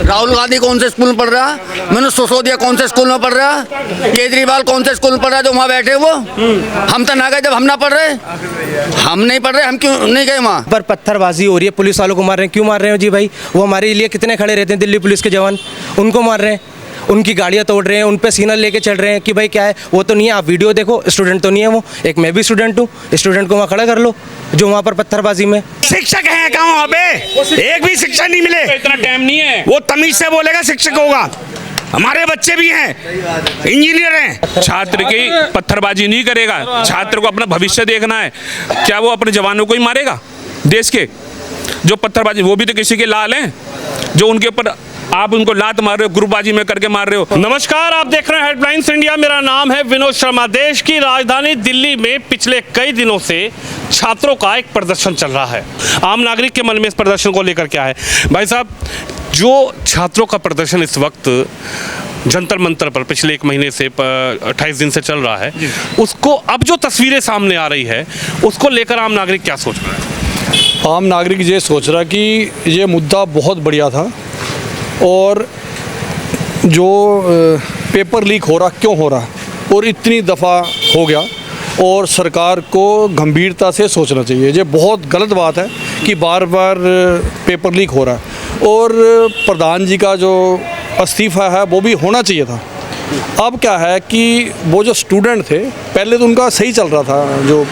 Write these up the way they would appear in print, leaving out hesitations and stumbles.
राहुल गांधी कौन से स्कूल में पढ़ रहा, मनीष सिसोदिया कौन से स्कूल में पढ़ रहा, केजरीवाल कौन से स्कूल में पढ़ रहा जो वहाँ बैठे वो। हम तो ना गए जब हम ना पढ़ रहे, हम नहीं पढ़ रहे, हम क्यों नहीं गए वहाँ पर पत्थरबाजी हो रही है, पुलिस वालों को मार रहे हैं। क्यों मार रहे हो जी भाई? वो हमारे लिए कितने खड़े रहते हैं दिल्ली पुलिस के जवान, उनको मार रहे हैं, उनकी गाड़ियाँ तोड़ रहे हैं, उन पे सीना लेके चल रहे हैं कि भाई क्या है, वो तो नहीं है। आप वीडियो देखो, स्टूडेंट तो नहीं है वो, एक मैं भी स्टूडेंट हूँ, स्टूडेंट को वहाँ खड़ा कर लो जो वहाँ पर पत्थरबाजी में। शिक्षक है कहाँ वहाँ पे? एक भी शिक्षक नहीं मिले। इतना टाइम नहीं है, वो तमीज से बोलेगा शिक्षक होगा। हमारे बच्चे भी हैं, इंजीनियर हैं। छात्र की पत्थरबाजी नहीं करेगा, छात्र को अपना भविष्य देखना है। क्या वो अपने जवानों को ही मारेगा? देश के जो पत्थरबाजी, वो भी तो किसी के लाल हैं जो उनके ऊपर आप उनको लात मार रहे हो, ग्रुपबाजी में करके मार रहे हो। नमस्कार, आप देख रहे हैं हेडलाइंस इंडिया। मेरा नाम है विनोद शर्मा। देश की राजधानी दिल्ली में पिछले कई दिनों से छात्रों का एक प्रदर्शन चल रहा है। आम नागरिक के मन में इस प्रदर्शन को लेकर क्या है? भाई साहब, जो छात्रों का प्रदर्शन इस वक्त जंतर मंतर पर पिछले 1 महीने से 28 दिन से चल रहा है, उसको अब जो तस्वीरें सामने आ रही है उसको लेकर आम नागरिक क्या सोच रहा है? आम नागरिक ये सोच रहा कि ये मुद्दा बहुत बढ़िया था और जो पेपर लीक हो रहा क्यों हो रहा और इतनी दफ़ा हो गया और सरकार को गंभीरता से सोचना चाहिए। ये बहुत गलत बात है कि बार बार पेपर लीक हो रहा है और प्रधान जी का जो इस्तीफ़ा है वो भी होना चाहिए था। अब क्या है कि वो जो स्टूडेंट थे पहले तो उनका सही चल रहा था, जो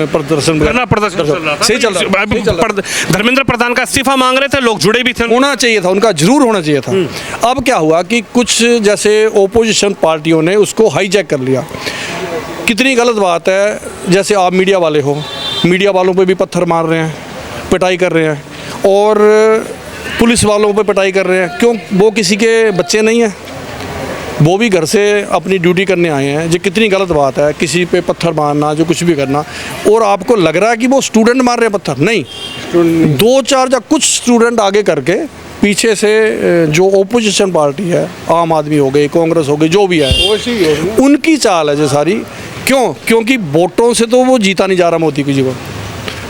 प्रदर्शन सही चल रहा था। धर्मेंद्र प्रधान का इस्तीफा मांग रहे थे, लोग जुड़े भी थे, होना चाहिए था, उनका जरूर होना चाहिए था। अब क्या हुआ कि कुछ जैसे ओपोजिशन पार्टियों ने उसको हाईजैक कर लिया। कितनी गलत बात है, जैसे आप मीडिया वाले हो, मीडिया वालों पे भी पत्थर मार रहे हैं, पिटाई कर रहे हैं और पुलिस वालों पे पिटाई कर रहे हैं। क्यों? वो किसी के बच्चे नहीं हैं, वो भी घर से अपनी ड्यूटी करने आए हैं। ये कितनी गलत बात है, किसी पे पत्थर मारना, जो कुछ भी करना। और आपको लग रहा है कि वो स्टूडेंट मार रहे हैं पत्थर, नहीं, 2-4 या कुछ स्टूडेंट आगे करके पीछे से जो ओपोजिशन पार्टी है, आम आदमी हो गई, कांग्रेस हो गई, जो भी है, उनकी चाल है जो सारी। क्यों? क्योंकि वोटों से तो वो जीता नहीं जा रहा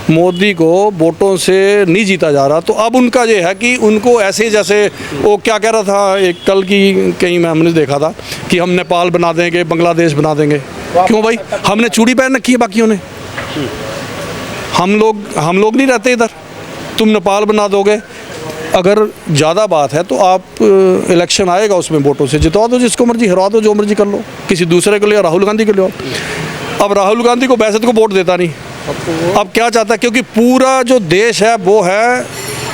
मोदी को वोटों से नहीं जीता जा रहा। तो अब उनका ये है कि उनको ऐसे, जैसे वो क्या कह रहा था एक कल की कहीं में हमने देखा था कि हम नेपाल बना देंगे, बांग्लादेश बना देंगे। क्यों भाई? हमने चूड़ी पहन रखी है बाकियों ने, हम लोग नहीं रहते इधर, तुम नेपाल बना दोगे। अगर ज़्यादा बात है तो आप इलेक्शन आएगा, उसमें वोटों से जितवा दो, जिसको मर्जी हरवा दो, जो मर्जी कर लो, किसी दूसरे को ले, राहुल गांधी को ले। अब राहुल गांधी को वैसे तो वोट देता नहीं, अब क्या चाहता है? क्योंकि पूरा जो देश है वो है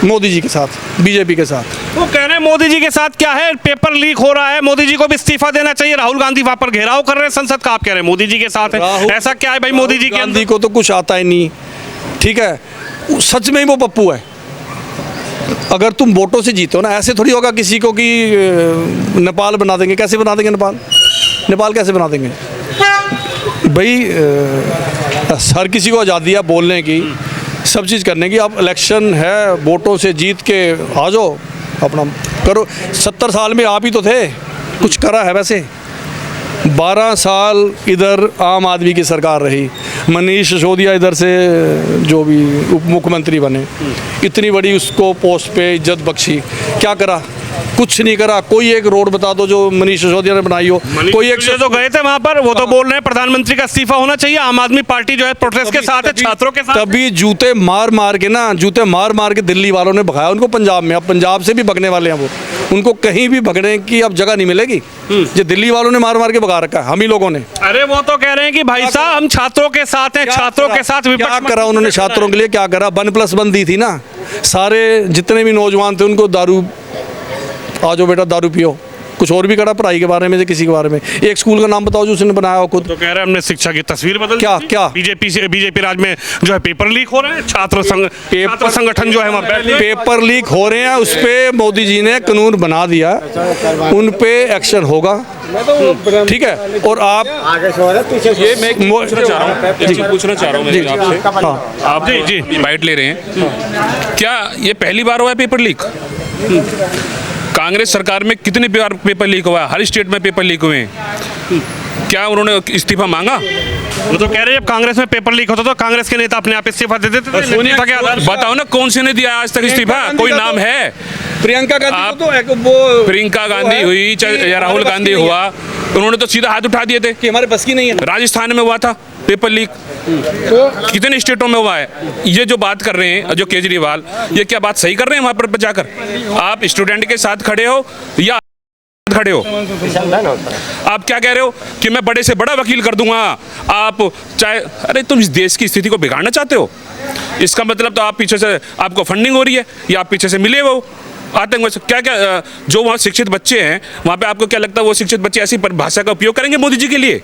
मोदी जी के साथ, बीजेपी के साथ। वो कह रहे हैं मोदी जी के साथ क्या है, पेपर लीक हो रहा है, मोदी जी को भी इस्तीफा देना चाहिए। राहुल गांधी वहां पर घेराव कर रहे हैं संसद का, आप कह रहे हैं मोदी जी के साथ है। ऐसा क्या है भाई मोदी जी के? गांधी को तो कुछ आता ही नहीं, ठीक है, सच में ही वो पप्पू है। अगर तुम वोटों से जीतो ना, ऐसे थोड़ी होगा किसी को कि नेपाल बना देंगे। कैसे बना देंगे नेपाल कैसे बना देंगे भाई? हर किसी को आज़ादी है बोलने की, सब चीज़ करने की। अब इलेक्शन है, वोटों से जीत के आ जाओ, अपना करो। 70 साल में आप ही तो थे, कुछ करा है वैसे? 12 साल इधर आम आदमी की सरकार रही, मनीष सिसोदिया इधर से जो भी उप मुख्यमंत्री बने, इतनी बड़ी उसको पोस्ट पे इज्जत बख्शी, क्या करा? कुछ नहीं करा। कोई एक रोड बता दो जो मनीष सिसोदिया ने बनाई हो। कोई एक तो गए थे वहां पर, वो तो बोल रहे हैं प्रधानमंत्री का इस्तीफा होना चाहिए। आम आदमी पार्टी जो है प्रोटेस्ट के साथ है, छात्रों के साथ। तभी जूते मार मार के दिल्ली वालों ने भगाया उनको पंजाब में। अब पंजाब से भी भगने वाले हैं वो, उनको कहीं भी भगने की अब जगह नहीं मिलेगी। जो दिल्ली वालों ने मार मार के भगा रखा है, हम ही लोगों ने। अरे वो तो कह रहे हैं कि भाई साहब हम छात्रों के साथ हैं, छात्रों के साथ। क्या करा उन्होंने छात्रों के लिए? क्या करा? 1+1 दी थी ना, सारे जितने भी नौजवान थे उनको दारू, आ जाओ बेटा दारू पियो। कुछ और भी करा पढ़ाई के बारे में से, किसी के बारे में? एक स्कूल का नाम बताओ जो उसने बनाया हो खुद। तो कह रहे हैं हमने शिक्षा की तस्वीर बदल क्या क्या बीजेपी राज में जो है पेपर लीक हो रहे हैं, छात्र संगठन जो है वहाँ पेपर लीक हो रहे हैं, उस पर मोदी जी ने कानून बना दिया, उन पे एक्शन होगा, ठीक है। और आप ये मैं पूछना चाह रहा हूँ आपसे, आप जी बाइट ले रहे हैं, क्या ये पहली बार हुआ है पेपर लीक? कांग्रेस सरकार में कितने बार पेपर लीक हुआ है? हर स्टेट में पेपर लीक हुए हैं। क्या उन्होंने इस्तीफा मांगा? वो तो कह रहे हैं जब कांग्रेस में पेपर लीक होता तो कांग्रेस के नेता अपने आप इस्तीफा दे देते थे। इस्तीफा के आधार पर। बताओ ना कौन से ने दिया आज तक इस्तीफा? कोई नाम है? प्रियंका गांधी आप- को तो वो प्रियंका गांधी हुई चाहे या राहुल गांधी हुआ, उन्होंने तो सीधा हाथ उठा दिए थे। कि हमारे बस की नहीं है। राजस्थान में हुआ था पेपर लीक, कितने स्टेटों में हुआ है। ये जो बात कर रहे हैं जो केजरीवाल, ये क्या बात सही कर रहे हैं? वहां पर जाकर आप स्टूडेंट के साथ खड़े हो या खड़े हो? आप क्या कह रहे हो कि मैं बड़े से बड़ा वकील कर दूंगा? आप चाहे, अरे तुम इस देश की स्थिति को बिगाड़ना चाहते हो? इसका मतलब तो आप पीछे से, आपको फंडिंग हो रही है या आप पीछे से मिले हो आतंकवाद। क्या क्या जो वहाँ शिक्षित बच्चे हैं वहाँ पे आपको क्या लगता है वो शिक्षित बच्चे ऐसी भाषा का उपयोग करेंगे मोदी जी के लिए?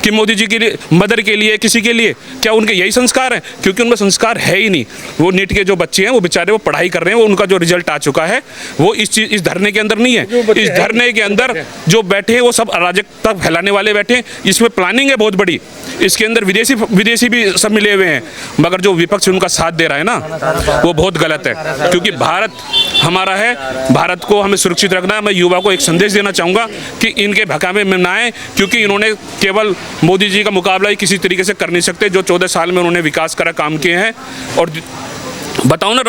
कि मोदी जी के लिए, मदर के लिए, किसी के लिए? क्या उनके यही संस्कार हैं? क्योंकि उनमें संस्कार है ही नहीं। वो नीट के जो बच्चे हैं वो बेचारे वो पढ़ाई कर रहे हैं, वो उनका जो रिजल्ट आ चुका है वो इस धरने के अंदर नहीं है। इस धरने के अंदर जो बैठे हैं वो सब अराजकता फैलाने वाले बैठे हैं। इसमें प्लानिंग है बहुत बड़ी, इसके अंदर विदेशी भी सब मिले हुए हैं। मगर जो विपक्ष उनका साथ दे रहा है ना वो बहुत गलत है, क्योंकि भारत हमारा है, भारत को हमें सुरक्षित रखना है। मैं युवा को एक संदेश देना चाहूँगा कि इनके भकामे में ना आए, क्योंकि इन्होंने केवल मोदी जी का मुकाबला ही किसी तरीके से कर नहीं सकते। जो 14 साल में उन्होंने विकास करा, काम किए हैं। और बताओ ना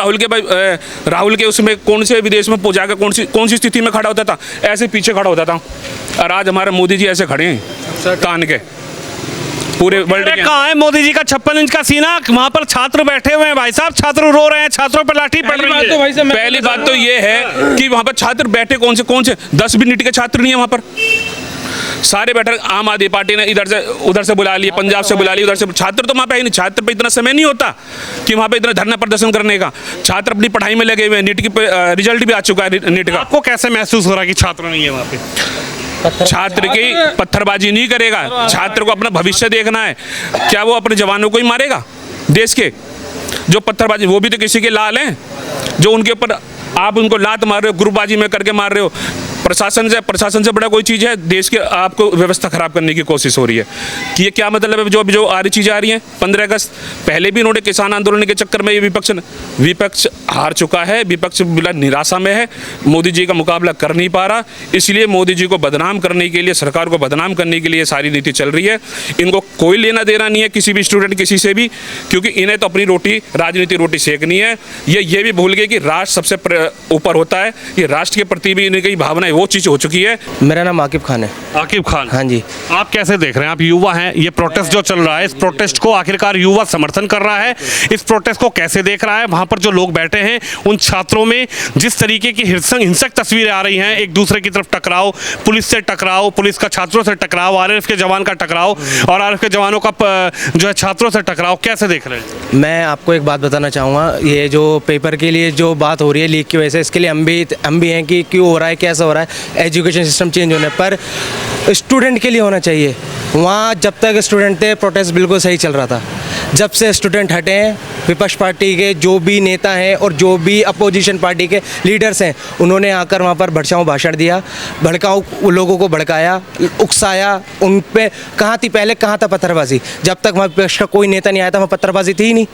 राहुल के उसमें कौन से विदेश में जाकर कौन सी स्थिति में खड़ा होता था? ऐसे पीछे खड़ा होता था। और आज हमारे मोदी जी ऐसे खड़े हैं तान के पूरे वर्ल्ड के। कहाँ है मोदी जी का 56 इंच का सीना? वहाँ पर छात्र बैठे हुए हैं भाई साहब, छात्र रो रहे हैं, छात्रों पर लाठी पड़ रही है। पहली बात तो ये है कि वहाँ पर छात्र बैठे कौन से 10 भी नीट के छात्र नहीं है वहाँ पर। सारे बैठे, आम आदमी पार्टी ने इधर से उधर से बुला लिए, पंजाब से बुला लिए, उधर से। छात्र तो वहाँ पे ही नहीं, छात्र पे इतना समय नहीं होता कि वहाँ पे इतना धरना प्रदर्शन करने का। छात्र अपनी पढ़ाई में लगे हुए हैं। नीट की रिजल्ट भी आ चुका है नीट का। आपको कैसे महसूस हो रहा है कि छात्र नहीं है वहाँ पे? छात्र की पत्थरबाजी नहीं करेगा, छात्र को अपना भविष्य देखना है। क्या वो अपने जवानों को ही मारेगा? देश के जो पत्थरबाजी, वो भी तो किसी के लाल हैं जो उनके ऊपर आप उनको लात मार रहे हो, ग्रुपबाजी में करके मार रहे हो। प्रशासन से बड़ा कोई चीज़ है? देश के आपको व्यवस्था खराब करने की कोशिश हो रही है। कि ये क्या मतलब है? जो आ रही चीज़ें आ रही हैं 15 अगस्त पहले भी इन्होंने किसान आंदोलन के चक्कर में ये विपक्ष हार चुका है। विपक्ष बिला निराशा में है, मोदी जी का मुकाबला कर नहीं पा रहा। इसलिए मोदी जी को बदनाम करने के लिए, सरकार को बदनाम करने के लिए सारी नीति चल रही है। इनको कोई लेना देना नहीं है किसी भी स्टूडेंट किसी से भी, क्योंकि इन्हें तो अपनी राजनीति रोटी सेकनी है। ये भी भूल गए कि राष्ट्र सबसे ऊपर होता है। ये राष्ट्र के प्रति भी इनकी भावना वो चीज़ हो चुकी है। मेरा नाम आकिब खान है। आकिब खान, हाँ जी। आप कैसे देख रहे हैं? आप युवा हैं, ये प्रोटेस्ट जो चल रहा है, इस प्रोटेस्ट को आखिरकार युवा समर्थन कर रहा है। इस प्रोटेस्ट को कैसे देख रहा है? वहाँ पर जो लोग बैठे हैं उन छात्रों में जिस तरीके की हिंसक तस्वीरें आ रही हैं, एक दूसरे की तरफ टकराव, पुलिस से टकराव, पुलिस का छात्रों से टकराव, आरएएफ के जवान का टकराव और आरएएफ के जवानों का जो है छात्रों से टकराव, कैसे देख रहे हैं? मैं आपको एक बात बताना चाहूँगा, ये जो पेपर के लिए जो बात हो रही है लीक की वजह से, इसके लिए हम भी हैं कि क्यों हो रहा है, कैसा हो रहा है। एजुकेशन सिस्टम चेंज होने पर स्टूडेंट के लिए होना चाहिए। वहाँ जब तक स्टूडेंट थे प्रोटेस्ट बिल्कुल सही चल रहा था। जब से स्टूडेंट हटे हैं, विपक्ष पार्टी के जो भी नेता हैं और जो भी अपोजिशन पार्टी के लीडर्स हैं, उन्होंने आकर वहाँ पर भड़काऊ भाषण दिया, भड़काऊ लोगों को भड़काया, उकसाया। उन पे कहाँ थी पहले, कहाँ था पत्थरबाजी? जब तक वहाँ विपक्ष का कोई नेता नहीं आया था वहाँ पत्थरबाजी थी ही नहीं।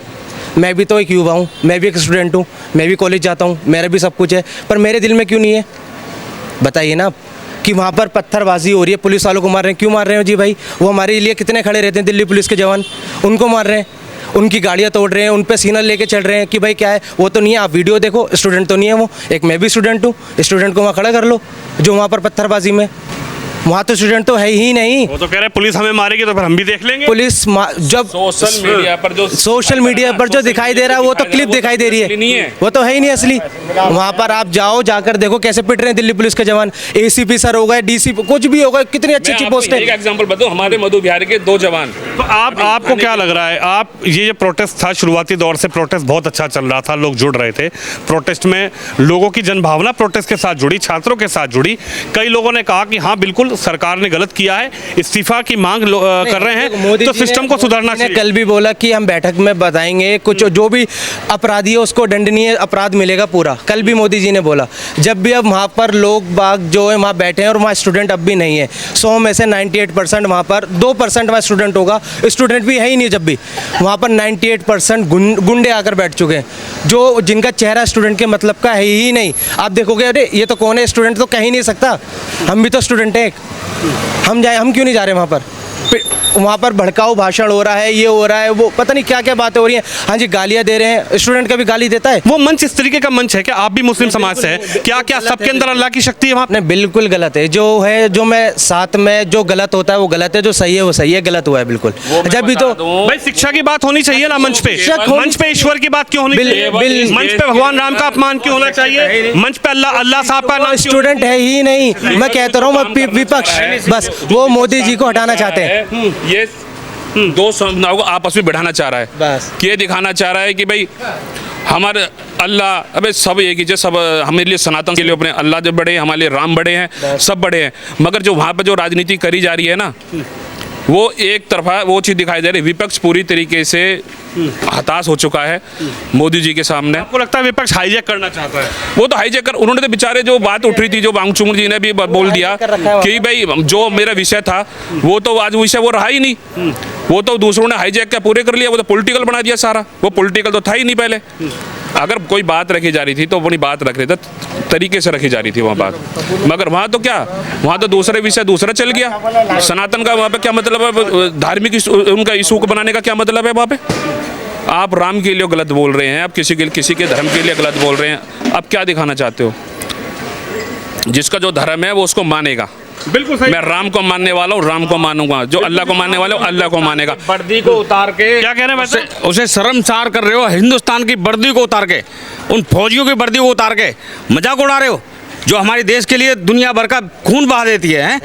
मैं भी तो एक युवा हूँ, मैं भी एक स्टूडेंट हूँ, मैं भी कॉलेज जाता हूँ, मेरा भी सब कुछ है, पर मेरे दिल में क्यों नहीं है? बताइए ना। कि वहाँ पर पत्थरबाजी हो रही है, पुलिस वालों को मार रहे हैं। क्यों मार रहे हो जी भाई? वो हमारे लिए कितने खड़े रहते हैं दिल्ली पुलिस के जवान, उनको मार रहे हैं, उनकी गाड़ियाँ तोड़ रहे हैं, उन पे सीना लेके चल रहे हैं कि भाई क्या है, वो तो नहीं है। आप वीडियो देखो, स्टूडेंट तो नहीं है वो, एक मैं भी स्टूडेंट हूँ। स्टूडेंट को वहाँ खड़ा कर लो जो वहाँ पर पत्थरबाजी में, वहाँ तो स्टूडेंट तो है ही नहीं। वो तो कह रहे हैं पुलिस हमें मारेगी तो फिर हम भी देख लेंगे। पुलिस जब सोशल मीडिया पर जो दिखाई दे रहा है वो तो क्लिप दिखाई दे रही है, वो तो है ही नहीं असली। वहाँ पर आप जाओ, जाकर देखो कैसे पिट रहे हैं दिल्ली पुलिस के जवान। एसीपी सर हो गए, डीसीपी, कुछ भी होगा, कितनी अच्छी अच्छी पोस्ट है। एक एग्जांपल बताओ, हमारे मधु बिहार के 2 जवान। तो आपको क्या लग रहा है? आप ये जो प्रोटेस्ट था, शुरुआती दौर से प्रोटेस्ट बहुत अच्छा चल रहा था, लोग जुड़ रहे थे प्रोटेस्ट में, लोगों की जनभावना प्रोटेस्ट के साथ जुड़ी, छात्रों के साथ जुड़ी। कई लोगों ने कहा कि हाँ बिल्कुल सरकार ने गलत किया है, इस्तीफा की मांग कर रहे हैं, तो सिस्टम को सुधारना चाहिए। कल भी बोला कि हम बैठक में बताएंगे, कुछ जो भी अपराधी है उसको दंडनीय अपराध मिलेगा पूरा। कल भी मोदी जी ने बोला। जब भी अब वहाँ पर लोग बाग जो है वहाँ बैठे हैं और वहाँ स्टूडेंट अब भी नहीं है। 100 में से 98% वहाँ पर 2% वहाँ स्टूडेंट होगा, स्टूडेंट भी है ही नहीं। जब भी वहाँ पर 98% गुंडे आकर बैठ चुके हैं, जो जिनका चेहरा स्टूडेंट के मतलब का है ही नहीं। आप देखोगे अरे ये तो कौन है, स्टूडेंट तो कह ही नहीं सकता, हम भी तो स्टूडेंट हैं। हम क्यों नहीं जा रहे वहाँ पर? वहाँ पर भड़काऊ भाषण हो रहा है, ये हो रहा है, वो पता नहीं क्या क्या बातें हो रही हैं। हाँ जी, गालियाँ दे रहे हैं, स्टूडेंट का भी गाली देता है। वो मंच इस तरीके का मंच है कि आप भी मुस्लिम समाज से हैं, क्या क्या सबके अंदर अल्लाह की शक्ति है वहाँ? नहीं, बिल्कुल गलत है। जो मैं साथ में जो गलत होता है वो गलत है, जो सही है वो सही है, गलत हुआ है बिल्कुल। जब भी तो भाई शिक्षा की बात होनी चाहिए ना मंच पे। मंच पे ईश्वर की बात क्यों होनी चाहिए? मंच पे भगवान राम का अपमान क्यों होना चाहिए? मंच पे अल्लाह साहब का नाम स्टूडेंट है ही नहीं। मैं कहता रहा हूँ विपक्ष, बस वो मोदी जी को हटाना चाहते हैं। ये दो समुदायों को आपस में बढ़ाना चाह रहा है, बस कि ये दिखाना चाह रहा है कि भाई हमारे अल्लाह, अबे सब एक ही जो सब हमारे लिए सनातन के लिए अपने अल्लाह जो बड़े हैं, हमारे लिए राम बड़े हैं, सब बड़े हैं। मगर जो वहाँ पर जो राजनीति करी जा रही है ना, वो एक तरफा वो चीज़ दिखाई दे रही है। विपक्ष पूरी तरीके से हताश हो चुका है मोदी जी के सामने। आपको लगता है विपक्ष हाईजैक करना चाहता है? वो तो हाईजैक कर, उन्होंने तो बेचारे जो बात उठ रही थी, जो बांगचुंग जी ने भी बोल दिया कि भाई जो मेरा विषय था वो तो आज विषय वो रहा ही नहीं, वो तो दूसरों ने हाईजैक क्या पूरे कर लिया, वो तो पॉलिटिकल बना दिया सारा। वो पॉलिटिकल तो था ही नहीं पहले। अगर कोई बात रखी जा रही थी तो अपनी बात रख रहे थे, तरीके से रखी जा रही थी वहाँ बात। मगर वहाँ तो क्या, वहाँ तो दूसरे विषय दूसरा चल गया। सनातन का वहाँ पे क्या मतलब है? धार्मिक उनका इशू को बनाने का क्या मतलब है वहाँ पे? आप राम के लिए गलत बोल रहे हैं, आप किसी के धर्म के लिए गलत बोल रहे हैं। अब क्या दिखाना चाहते हो? जिसका जो धर्म है वो उसको मानेगा। बिल्कुल सही। मैं राम को मानने वाला हूँ, राम को मानूंगा। जो अल्लाह को मानने वाला हूँ, अल्लाह को मानेगा। वर्दी को उतार के क्या कह रहे हैं वैसे? उसे शर्मसार कर रहे हो। हिंदुस्तान की वर्दी को उतार के, उन फौजियों की वर्दी को उतार के मजाक उड़ा रहे हो, जो हमारे देश के लिए दुनिया भर का खून बहा देती है,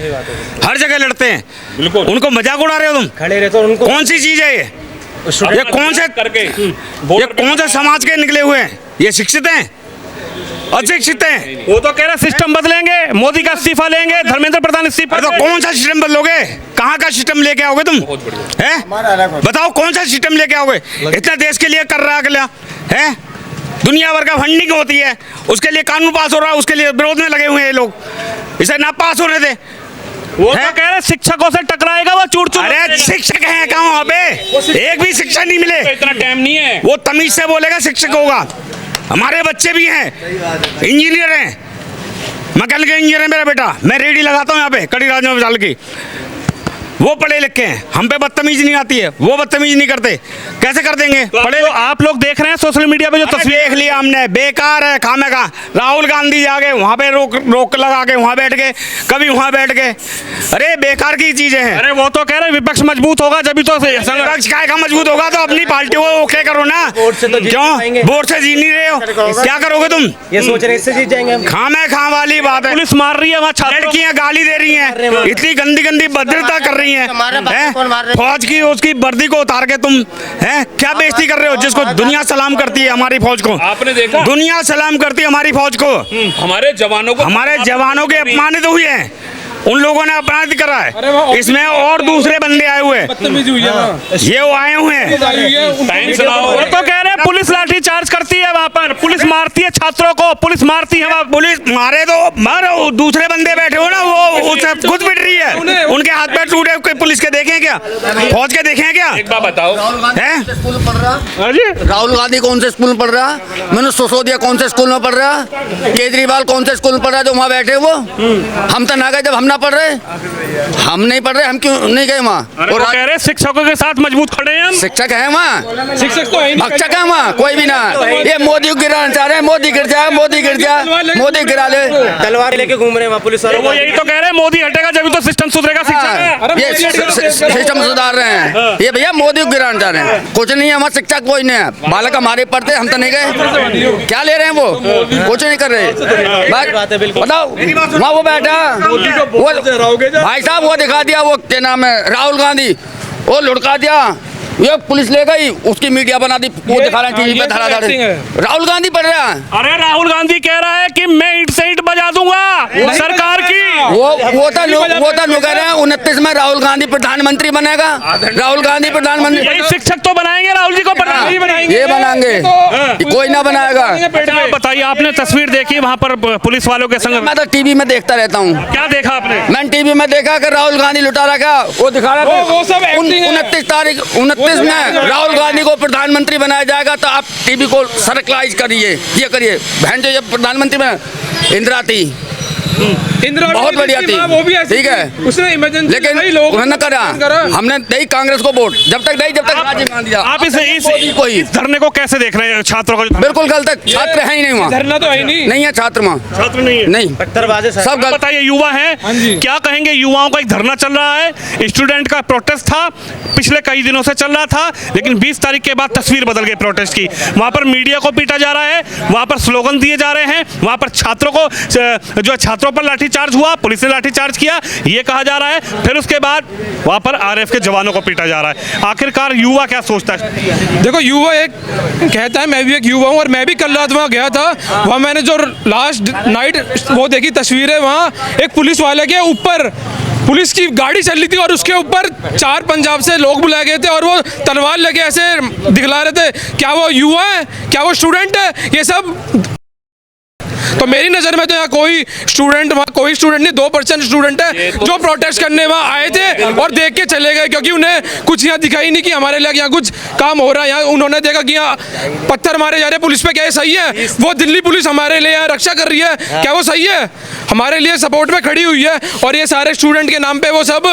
हर जगह लड़ते हैं। बिल्कुल। उनको मजाक उड़ा रहे हो तुम। खड़े रहते हैं उनको। कौन सी चीज है ये कौन से करके ये कौन से समाज के निकले हुए हैं? ये शिक्षित हैं, अशिक्षित हैं? वो तो कह रहे सिस्टम बदलेंगे, मोदी का इस्तीफा लेंगे, धर्मेंद्र प्रधान इस्तीफा। तो कौन सा सिस्टम बदलोगे? कहाँ का सिस्टम लेके आओगे तुम? हैं? बताओ कौन सा सिस्टम लेके आओगे? इतना देश के लिए कर रहा अगला है, दुनिया भर का फंडिंग होती है, उसके लिए कानून पास हो रहा है, उसके लिए विरोध में लगे हुए हैं ये लोग। इसे ना पास होने दे। वो तो कह रहे शिक्षकों से टकराएगा वो चूड़-चूड़। अरे शिक्षक हैं कहाँ वहाँ पे? एक भी शिक्षा नहीं मिले। इतना टाइम नहीं है। वो तमीज से बोलेगा शिक्षक होगा। हमारे बच्चे भी हैं, इंजीनियर हैं, मैकेनिकल इंजीनियर है मेरा बेटा। मैं रेडी लगाता हूँ यहाँ पे कड़ी राज में डाल की। वो पढ़े लिखे हैं, हम पे बदतमीजी नहीं आती है, वो बदतमीजी नहीं करते। कैसे कर देंगे? पढ़े तो आप लोग देख रहे हैं सोशल मीडिया पे जो तस्वीर देख लिया हमने, बेकार है खामे का। राहुल गांधी जाके वहाँ पे रोक लगा के वहाँ बैठ गए, कभी वहाँ बैठ गए। अरे बेकार की चीजें हैं। अरे वो तो कह रहे विपक्ष मजबूत होगा जब तो विपक्ष काय का मजबूत होगा? तो अपनी पार्टी को ओके करो ना। क्यों वोट से जीत नहीं रहे हो? क्या करोगे तुम? ये सोच रहे इससे जीत जाएंगे हम। खामे खां वाली बात है। पुलिस मार रही है वहाँ छात्रों। लड़कियां गाली दे रही हैं, इतनी गंदी गंदी भद्रता कर रही हैं। फौज की उसकी वर्दी को उतार के तुम हैं क्या बेइज्जती कर रहे हो? जिसको दुनिया सलाम करती है हमारी फौज को। आपने देखा? दुनिया सलाम करती है हमारी फौज को। हमारे जवानों के अपमानित हुए हैं, उन लोगों ने अपराध करा है। इसमें और दूसरे बंदे आए हुए हैं, ये वो आए हुए हैं। वो तो कह रहे हैं पुलिस लाठी चार्ज करती है वहाँ पर, पुलिस मारती है छात्रों को, पुलिस मारती है। पुलिस मारे तो मारो, दूसरे बंदे बैठे हो ना, वो उससे खुद पिट रही है। उनके हाथ पैर टूटे, पुलिस के देखें क्या? फौज के देखें क्या? एक बात बताओ, स्कूल में पढ़ रहा? जी राहुल गांधी कौन से स्कूल में पढ़ रहा? मनोज सिसोदिया कौन से स्कूल में पढ़ रहा? केजरीवाल कौन से स्कूल में पढ़ रहा जो वहाँ बैठे वो? हम तो ना गए, जब हम ना पढ़ रहे, हम नहीं पढ़ रहे, हम क्यों नहीं गए वहाँ? और कह रहे शिक्षकों के साथ मजबूत खड़े हैं हम। शिक्षक है वहाँ, शिक्षक तो है, भक्षक है वहाँ, कोई भी ना। ये मोदी को गिराना चाह रहे हैं, मोदी गिर जाए, मोदी गिर जाए, मोदी गिरा ले। तलवार लेके घूम रहे हैं वहाँ पुलिस वाले। वो यही तो कह रहे हैं मोदी हटेगा जब तो सिस्टम सुधरेगा। ये सिस्टम सुधार रहे हैं, ये भैया मोदी को गिराना चाह रहे हैं। कुछ नहीं है, हमारा शिक्षक कोई नहीं है। बालक हमारे पढ़ते, हम तो नहीं गए। क्या ले रहे हैं वो? कुछ नहीं कर रहे। बताओ वहाँ वो बैठा, भाई साहब वो दिखा दिया, वो क्या नाम है, राहुल गांधी, वो लुढ़का दिया, ये पुलिस ले गई, उसकी मीडिया बना दी, वो दिखा रहे हैं टीवी पे धड़ाधड़। राहुल गांधी पढ़ रहा है। अरे राहुल गांधी कह रहा है कि मैं ईंट से ईंट बजा दूंगा सरकार की। वो तो लोग कह रहे हैं 29 में राहुल गांधी प्रधानमंत्री बनेगा। राहुल गांधी प्रधानमंत्री, यही शिक्षक तो बनाएंगे राहुल जी को, प्रधानमंत्री बनाएंगे। ये बनाएंगे, कोई ना बनाएगा। बताइए, आपने तस्वीर देखी वहाँ पर पुलिस वालों के संग? मैं तो टीवी में देखता रहता हूँ। क्या देखा आपने? मैंने टीवी में देखा कि राहुल गांधी लुटा रखा, वो दिखा रहा था 29 में राहुल गांधी को प्रधानमंत्री बनाया जाएगा, तो आप टीवी को सर्कलाइज करिए, ये करिए। बहन जो ये प्रधानमंत्री बना, इंदिरा थी, इंदिरा बहुत बढ़िया थी, वो भी ऐसी ठीक है, थी। उसने इमरजेंसी लेकिन उन्होंने करा, हमने दी कांग्रेस को वोट, जब तक राजीव गांधी था। आप इस धरने को कैसे देख रहे हैं छात्रों का? बिल्कुल गलत है, छात्र है ही नहीं वहाँ, धरना तो है ही नहीं है छात्र वहाँ, छात्र नहीं है, नहीं, सब गलत। बताइए युवा हैं, क्या कहेंगे? युवाओं का एक धरना चल रहा है, स्टूडेंट का प्रोटेस्ट था, पिछले कई दिनों से चल रहा था, लेकिन 20 तारीख के बाद तस्वीर बदल गई प्रोटेस्ट की। वहां पर मीडिया को पीटा जा रहा है, वहां पर स्लोगन दिए जा रहे हैं, वहां पर छात्रों को जो छात्रों पर लाठीचार्ज हुआ, पुलिस ने लाठीचार्ज किया, ये कहा जा रहा है। फिर उसके बाद वहां पर आरएफ के जवानों को पीटा जा रहा है। आखिरकार युवा क्या सोचता है? देखो, युवा एक कहता है, मैं भी एक युवा हूँ और मैं भी कल रात वहाँ गया था। वहाँ मैंने जो लास्ट नाइट वो देखी तस्वीरें, वहाँ एक पुलिस वाले के ऊपर पुलिस की गाड़ी चल रही थी और उसके ऊपर 4 पंजाब से लोग बुलाए गए थे और वो तलवार लेके ऐसे दिखला रहे थे। क्या वो युवा है? क्या वो स्टूडेंट है? ये सब तो मेरी नज़र में तो यहाँ कोई स्टूडेंट नहीं, 2% स्टूडेंट है जो प्रोटेस्ट करने वहाँ आए थे और देख के चले गए, क्योंकि उन्हें कुछ यहाँ दिखाई नहीं कि हमारे लिए यहाँ कुछ काम हो रहा है। यहाँ उन्होंने देखा कि यहाँ पत्थर मारे जा रहे पुलिस पे, क्या ये सही है? वो दिल्ली पुलिस हमारे लिए यहाँ रक्षा कर रही है, क्या वो सही है? हमारे लिए सपोर्ट में खड़ी हुई है और ये सारे स्टूडेंट के नाम पे वो सब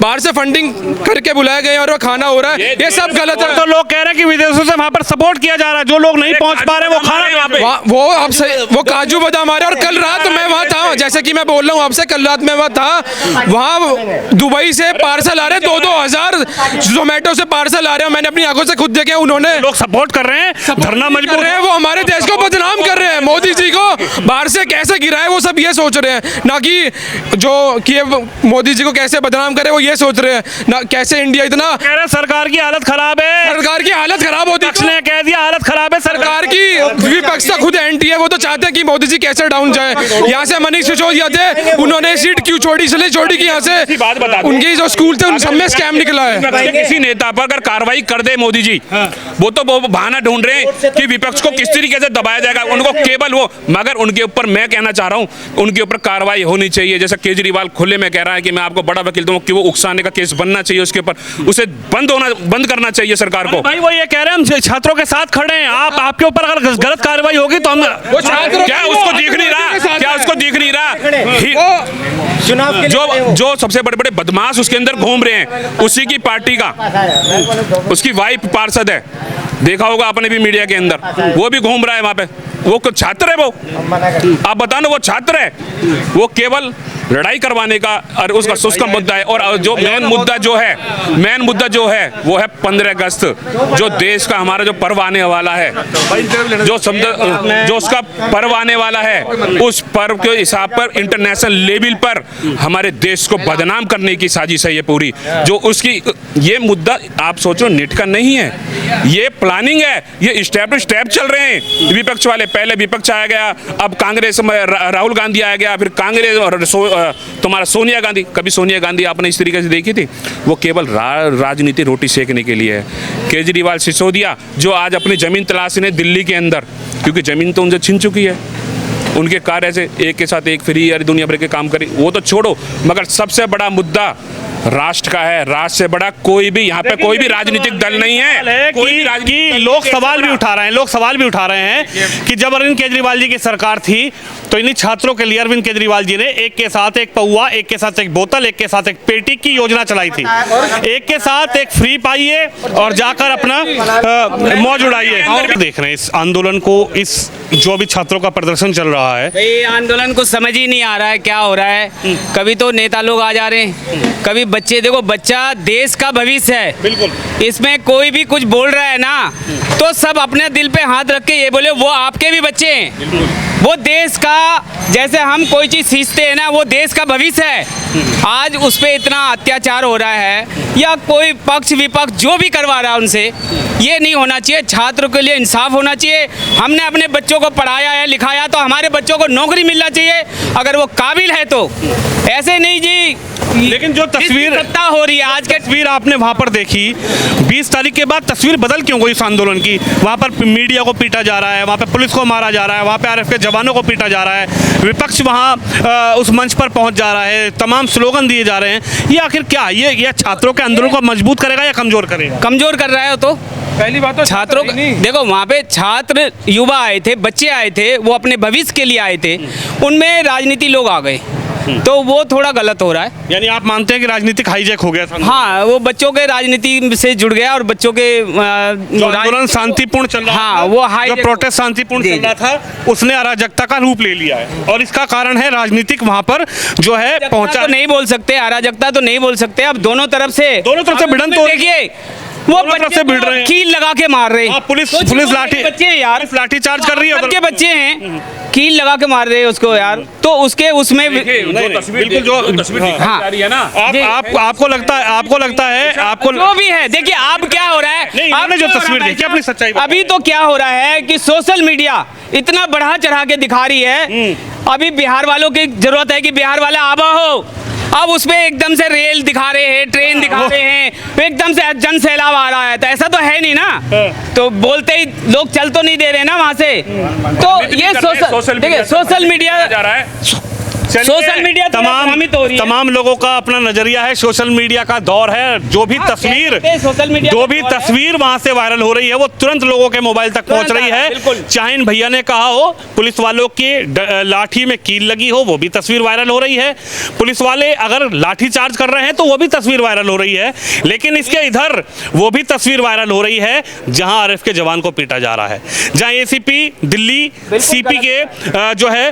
बाहर से फंडिंग करके बुलाए गए और वो खाना हो रहा है, ये सब गलत है। तो लोग कह रहे हैं कि विदेशों से वहां पर सपोर्ट किया जा रहा है, जो लोग नहीं पहुंच पा रहे वो खाना वो अब वो काजू बादाम आ रहे हैं। और कल रात मैं वहाँ था, जैसे कि मैं बोल रहा हूँ आपसे, कल रात में वहाँ था, वहाँ दुबई से पार्सल आ रहे, 2-2 हज़ार जोमेटो से पार्सल आ रहे हैं। मैंने अपनी आंखों से खुद देखे। उन्होंने लोग सपोर्ट कर रहे हैं, धरना मजबूर रहे हैं, वो हमारे देश को बदनाम कर रहे हैं। मोदी जी को बाहर से कैसे गिराए वो सब ये सोच रहे हैं, ना कि जो कि मोदी जी को कैसे बदनाम करे वो ये सोच रहे हैं, ना कैसे इंडिया इतना कह रहे सरकार की हालत खराब है। सरकार की हालत खराब होती ने कह दिया हालत खराब है सरकार की। विपक्ष तो खुद एंटी है, वो तो चाहते हैं कि मोदी जी कैसे डाउन जाए। यहाँ से मनीष सिसोदिया थे, उन्होंने सीट क्यों छोड़ी, इसलिए छोड़ी कि यहाँ से बात बता दो, उनके जो स्कूल थे उन सब में स्कैम निकला है। किसी नेता पर अगर कार्रवाई कर दे मोदी जी, वो तो वो बहाना ढूंढ रहे हैं कि विपक्ष को किस तरीके से दबाया जाएगा, उनको केवल वो। मगर उनके ऊपर मैं कहना चाह रहा हूँ, उनके ऊपर कार्रवाई होनी चाहिए। जैसे केजरीवाल खुले में कह रहा है कि मैं आपको बड़ा वकील दूँ, कि वो उकसाने का केस बनना चाहिए उसके ऊपर, उसे बंद करना चाहिए सरकार को। भाई वो ये कह रहे हैं हम छात्रों के साथ खड़े हैं, आपके ऊपर अगर गलत कार्रवाई होगी तो हम क्या उसको दिख नहीं रहा? क्या उसको दिख नहीं रहा? जो सबसे बड़े बड़े बदमाश उसके अंदर घूम रहे हैं, उसी की पार्टी का, उसकी वाइफ पार्षद है, देखा होगा आपने भी मीडिया के अंदर, वो भी घूम रहा है वहां पे। वो छात्र है, वो आप बता दो, वो छात्र है, वो केवल लड़ाई करवाने का और उसका मुद्दा है। और जो मेन मुद्दा जो है वो है 15 अगस्त, जो देश का हमारा जो पर्व आने वाला है, जो उसका पर्व आने वाला है, उस पर्व के हिसाब पर इंटरनेशनल लेवल पर हमारे देश को बदनाम करने की साजिश है ये पूरी। जो उसकी ये मुद्दा आप सोचो नेट का नहीं है, ये प्लानिंग है, ये स्टेप चल रहे हैं विपक्ष वाले। पहले विपक्ष आया गया, अब कांग्रेस में राहुल गांधी आया गया, फिर कांग्रेस और तुम्हारा सोनिया गांधी। कभी सोनिया गांधी आपने इस तरीके से देखी थी? वो केवल राजनीति रोटी सेकने के लिए है। केजरीवाल सिसोदिया जो आज अपनी जमीन तलाश ने दिल्ली के अंदर, क्योंकि जमीन तो उनसे छिन चुकी है, उनके कार्य से एक के साथ एक फ्री यार दुनिया भर के काम करी, वो तो छोड़ो, मगर सबसे बड़ा मुद्दा राष्ट्र का है। राष्ट्र से बड़ा कोई भी यहाँ पे कोई भी राजनीतिक दल नहीं है। कि लोग सवाल भी उठा रहे हैं कि जब अरविंद केजरीवाल जी की सरकार थी तो इन्हीं छात्रों के लिए अरविंद केजरीवाल जी ने एक के साथ एक पौआ, एक के साथ एक बोतल, एक के साथ एक पेटी की योजना चलाई थी। एक के साथ एक फ्री पाइए और जाकर अपना मौज उड़ाइए। देख रहे हैं इस आंदोलन को, इस जो भी छात्रों का प्रदर्शन चल रहा है, ये आंदोलन को समझ ही नहीं आ रहा है क्या हो रहा है। कभी तो नेता लोग आ जा रहे हैं, कभी बच्चे। देखो, बच्चा देश का भविष्य है, बिल्कुल। इसमें कोई भी कुछ बोल रहा है ना, तो सब अपने दिल पे हाथ रख के ये बोले वो आपके भी बच्चे हैं, वो देश का, जैसे हम कोई चीज़ सीखते हैं ना, वो देश का भविष्य है। आज उस पर इतना अत्याचार हो रहा है, या कोई पक्ष विपक्ष जो भी करवा रहा है उनसे, ये नहीं होना चाहिए। छात्रों के लिए इंसाफ होना चाहिए। हमने अपने बच्चों को पढ़ाया है, लिखाया, तो हमारे बच्चों को नौकरी मिलना चाहिए अगर वो काबिल है तो। ऐसे नहीं जी। लेकिन जो तस्वीर सत्ता हो रही है आज के, तस्वीर आपने वहां पर देखी, 20 तारीख के बाद तस्वीर बदल क्यों गई इस आंदोलन की? वहां पर मीडिया को पीटा जा रहा है, वहां पर पुलिस को मारा जा रहा है, वहां पर आरएफ के जवानों को पीटा जा रहा है, विपक्ष वहां उस मंच पर पहुंच जा रहा है, तमाम स्लोगन दिए जा रहे हैं। ये आखिर क्या, ये छात्रों के आंदोलन को मजबूत करेगा या कमजोर करेगा? कमजोर कर रहा है तो पहली बात तो छात्रों का देखो, वहाँ पे छात्र युवा आए थे, बच्चे आए थे, वो अपने भविष्य के लिए आए थे, उनमें राजनीति लोग आ गए, तो वो थोड़ा गलत हो रहा है। यानी आप मानते हैं कि राजनीतिक हाईजैक हो गया था? हाँ, वो बच्चों के राजनीति से जुड़ गया और बच्चों के जो आंदोलन शांतिपूर्ण चल रहा हाँ, था, वो जो प्रोटेस्ट शांतिपूर्ण चल रहा था, उसने अराजकता का रूप ले लिया है और इसका कारण है राजनीतिक वहां पर जो है पहुंचा। तो नहीं बोल सकते, अराजकता तो नहीं बोल सकते। अब दोनों तरफ से भिड़ंत हो, देखिए वो बच्चे से भिड़ रहे हैं, कील लगा के मार रहे हैं। पुलिस लाठी बच्चे हैं यार, लाठी चार्ज कर रही है, सबके बच्चे हैं, कील लगा के मार रहे हैं उसको यार। तो उसके उसमें बिल्कुल जो तस्वीर दिखाई है ना, आपको लगता है आपको जो भी है, देखिए अब क्या हो रहा है, आपने जो तस्वीर देखी अपनी सच्चाई अभी तो क्या हो रहा है कि सोशल मीडिया इतना बढ़ा चढ़ा के दिखा रही है। अभी बिहार वालों की जरूरत है कि बिहार वाला आबा हो, अब उसमें एकदम से रेल दिखा रहे हैं, ट्रेन दिखा रहे हैं, एकदम से जन सैलाब आ रहा है, तो ऐसा तो है नहीं ना। तो बोलते ही लोग चल तो नहीं दे रहे ना वहां से। तो ये सोशल मीडिया जा रहा है, सोशल मीडिया तमाम लोगों का अपना नजरिया है। सोशल मीडिया का दौर है। जो भी तस्वीर वहां से वायरल हो रही है वो तुरंत लोगों के मोबाइल तक पहुंच रही है। चाहे इन भैया ने कहा हो पुलिस वालों के लाठी में कील लगी हो, वो भी तस्वीर वायरल हो रही है। पुलिस वाले अगर लाठी चार्ज कर रहे हैं तो वो भी तस्वीर वायरल हो रही है। लेकिन इसके इधर वो भी तस्वीर वायरल हो रही है जहां आरएफ के जवान को पीटा जा रहा है, जहां एसीपी दिल्ली सीपी के जो है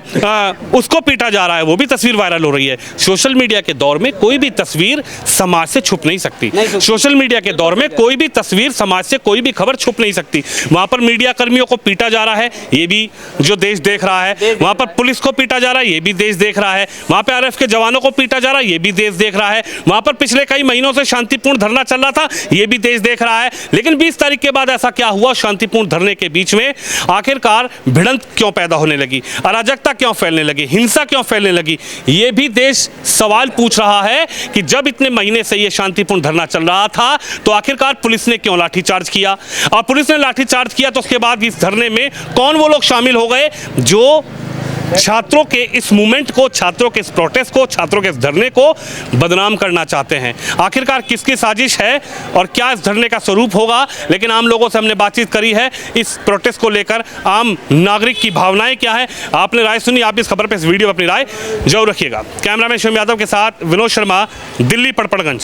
उसको पीटा जा रहा है, वो भी तस्वीर वायरल हो रही है। सोशल मीडिया के दौर में कोई भी तस्वीर समाज से छुप नहीं सकती। सोशल मीडिया के दौर में कोई भी तस्वीर समाज से कोई भी खबर छुप नहीं सकती। वहां पर मीडिया कर्मियों को पीटा जा रहा है, ये भी जो देश देख रहा है। वहां पर पुलिस को पीटा जा रहा है, ये भी देश देख रहा है। वहां पर आरएफ के जवानों को पीटा जा रहा है, ये भी देश देख रहा है। वहां पर पिछले कई महीनों से शांतिपूर्ण धरना चल रहा था, ये भी देश देख रहा है। लेकिन 20 तारीख के बाद ऐसा क्या हुआ? शांतिपूर्ण धरने के बीच में आखिरकार भिड़ंत क्यों पैदा होने लगी, अराजकता क्यों फैलने लगी, हिंसा क्यों फैलने लगी? ये भी देश सवाल पूछ रहा है कि जब इतने महीने से ये शांतिपूर्ण धरना चल रहा था तो आखिरकार पुलिस ने क्यों लाठीचार्ज किया? और पुलिस ने लाठीचार्ज किया तो उसके बाद इस धरने में कौन वो लोग शामिल हो गए जो छात्रों के इस मूवमेंट को, छात्रों के इस प्रोटेस्ट को, छात्रों के इस धरने को बदनाम करना चाहते हैं? आखिरकार किसकी साजिश है और क्या इस धरने का स्वरूप होगा? लेकिन आम लोगों से हमने बातचीत करी है इस प्रोटेस्ट को लेकर, आम नागरिक की भावनाएं क्या है। आपने राय सुनी, आप इस खबर पर, इस वीडियो पर अपनी राय जरूर रखिएगा। कैमरामैन शिवम यादव के साथ विनोद शर्मा, दिल्ली पड़पड़गंज।